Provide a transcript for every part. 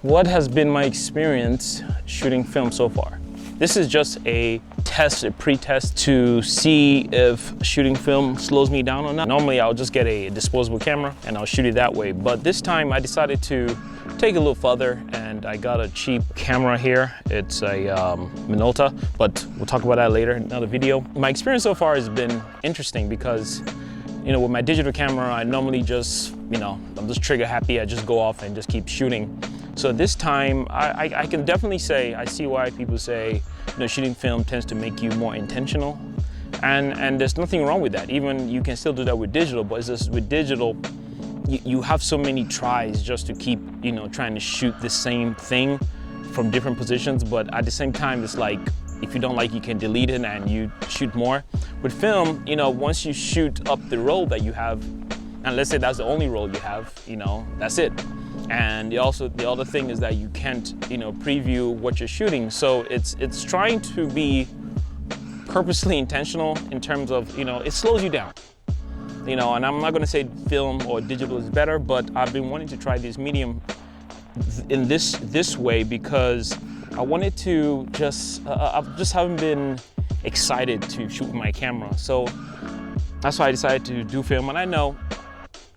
What has been my experience shooting film so far? This is just a test, a pre-test to see if shooting film slows me down or not. Normally I'll just get a disposable camera and I'll shoot it that way. But this time I decided to take it a little further and I got a cheap camera here. It's a Minolta, but we'll talk about that later in another video. My experience so far has been interesting because, you know, with my digital camera, I normally just, I'm just trigger happy. I just go off and just keep shooting. So this time, I can definitely say, I see why people say, shooting film tends to make you more intentional. And there's nothing wrong with that. Even you can still do that with digital, but it's just with digital, you have so many tries just to keep, trying to shoot the same thing from different positions. But at the same time, it's like, if you don't like, you can delete it and you shoot more. With film, once you shoot up the roll that you have, and let's say that's the only roll you have, that's it. And the other thing is that you can't, preview what you're shooting. So it's trying to be purposely intentional in terms of, it slows you down. And I'm not gonna say film or digital is better, but I've been wanting to try this medium in this way because I wanted to I just haven't been excited to shoot with my camera. So that's why I decided to do film. And I know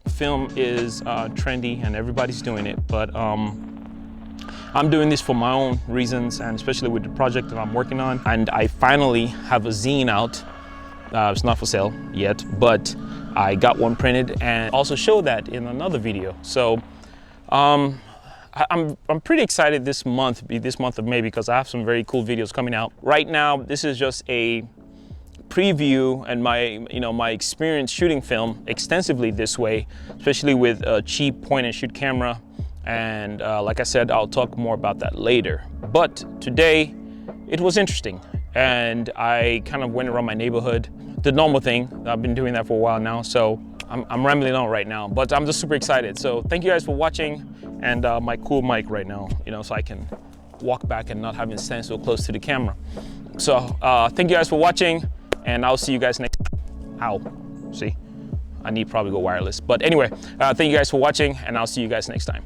film is trendy and everybody's doing it, but I'm doing this for my own reasons, and especially with the project that I'm working on. And I finally have a zine out. It's not for sale yet, but I got one printed and also showed that in another video. So I'm pretty excited this month of May, because I have some very cool videos coming out. Right now, this is just a preview and my experience shooting film extensively this way, especially with a cheap point and shoot camera. And like I said, I'll talk more about that later. But today, it was interesting. And I kind of went around my neighborhood, the normal thing. I've been doing that for a while now, so I'm rambling on right now, but I'm just super excited. So thank you guys for watching, and my cool mic right now, so I can walk back and not having to stand so close to the camera. So thank you guys for watching, and I'll see you guys next time. Ow, see, I need probably go wireless. But anyway, thank you guys for watching, and I'll see you guys next time.